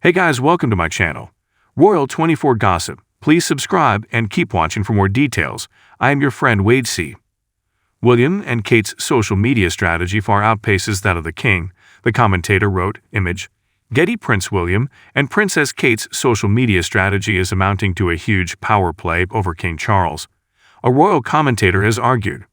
Hey guys, welcome to my channel, Royal 24 Gossip. Please subscribe and keep watching for more details. I am your friend Wade C. William and Kate's social media strategy far outpaces that of the king, the commentator wrote. Image. Getty. Prince William and Princess Kate's social media strategy is amounting to a huge power play over King Charles, a royal commentator has argued.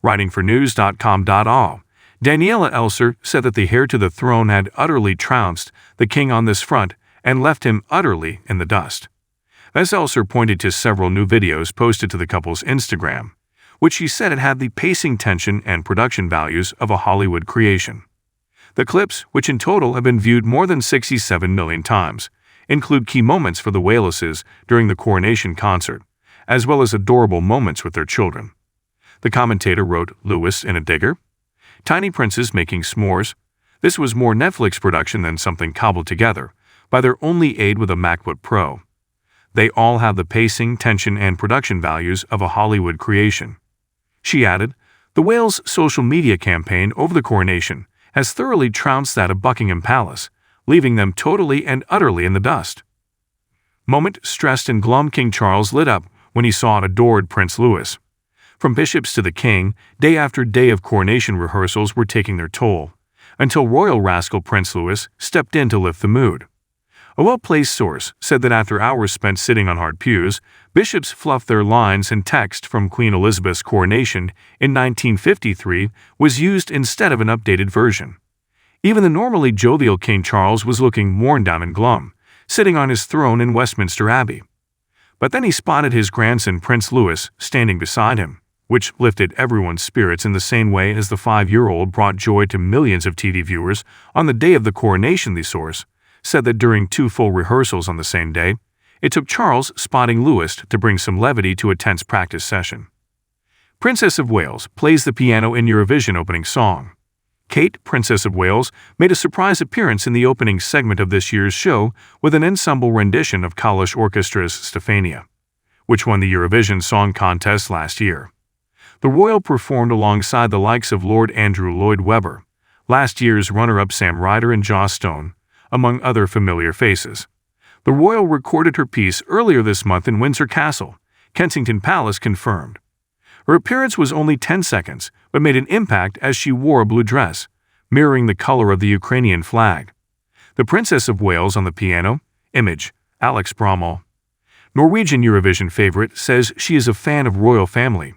Writing for news.com.au, Daniela Elser said that the heir to the throne had utterly trounced the king on this front and left him utterly in the dust. As Elser pointed to several new videos posted to the couple's Instagram, which she said had the pacing, tension, and production values of a Hollywood creation. The clips, which in total have been viewed more than 67 million times, include key moments for the Waleses during the coronation concert, as well as adorable moments with their children. The commentator wrote. Lewis in a digger. Tiny princes making s'mores. This was more Netflix production than something cobbled together by their only aide with a MacBook Pro. They all have the pacing, tension, and production values of a Hollywood creation. She added, the Wales' social media campaign over the coronation has thoroughly trounced that of Buckingham Palace, leaving them totally and utterly in the dust. Moment. Stressed and glum King Charles lit up when he saw adored Prince Louis. From bishops to the king, day after day of coronation rehearsals were taking their toll, until royal rascal Prince Louis stepped in to lift the mood. A well-placed source said that after hours spent sitting on hard pews, bishops fluffed their lines and text from Queen Elizabeth's coronation in 1953 was used instead of an updated version. Even the normally jovial King Charles was looking worn down and glum, sitting on his throne in Westminster Abbey. But then he spotted his grandson Prince Louis standing beside him, which lifted everyone's spirits in the same way as the 5-year-old brought joy to millions of TV viewers on the day of the coronation. The source said that during 2 full rehearsals on the same day, it took Charles spotting Louis to bring some levity to a tense practice session. Princess of Wales plays the piano in Eurovision opening song. Kate, Princess of Wales, made a surprise appearance in the opening segment of this year's show with an ensemble rendition of Kalisz Orchestra's Stefania, which won the Eurovision Song Contest last year. The royal performed alongside the likes of Lord Andrew Lloyd Webber, last year's runner-up Sam Ryder and Joss Stone, among other familiar faces. The royal recorded her piece earlier this month in Windsor Castle, Kensington Palace confirmed. Her appearance was only 10 seconds, but made an impact as she wore a blue dress, mirroring the color of the Ukrainian flag. The Princess of Wales on the piano. Image. Alex Brommel. Norwegian Eurovision favorite says she is a fan of royal family.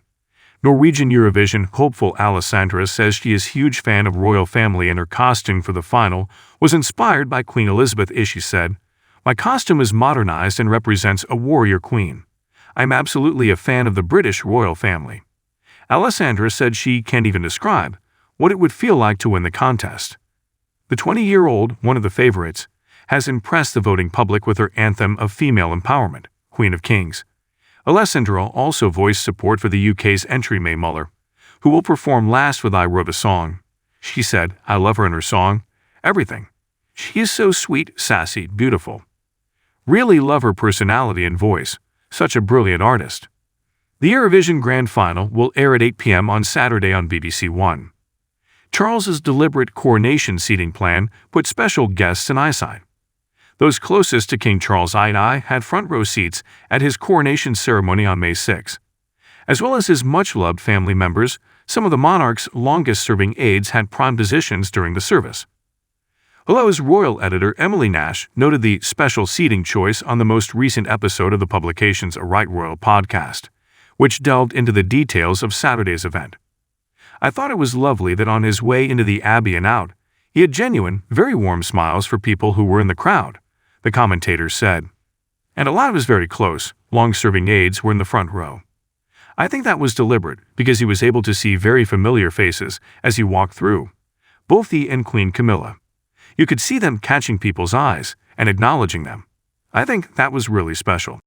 Norwegian Eurovision hopeful Alessandra says she is a huge fan of royal family and her costume for the final was inspired by Queen Elizabeth. She said, my costume is modernized and represents a warrior queen. I'm absolutely a fan of the British royal family. Alessandra said she can't even describe what it would feel like to win the contest. The 20-year-old, one of the favorites, has impressed the voting public with her anthem of female empowerment, Queen of Kings. Alessandra also voiced support for the UK's entry Mae Muller, who will perform last with I Wrote a Song. She said, I love her and her song, everything. She is so sweet, sassy, beautiful. Really love her personality and voice, such a brilliant artist. The Eurovision Grand Final will air at 8 p.m. on Saturday on BBC One. Charles's deliberate coronation seating plan put special guests in eyesight. Those closest to King Charles I had front-row seats at his coronation ceremony on May 6. As well as his much-loved family members, some of the monarch's longest-serving aides had prime positions during the service. Hello's royal editor Emily Nash noted the special seating choice on the most recent episode of the publication's A Right Royal podcast, which delved into the details of Saturday's event. I thought it was lovely that on his way into the Abbey and out, he had genuine, very warm smiles for people who were in the crowd, the commentator said. And a lot of his very close, long-serving aides were in the front row. I think that was deliberate because he was able to see very familiar faces as he walked through, both he and Queen Camilla. You could see them catching people's eyes and acknowledging them. I think that was really special.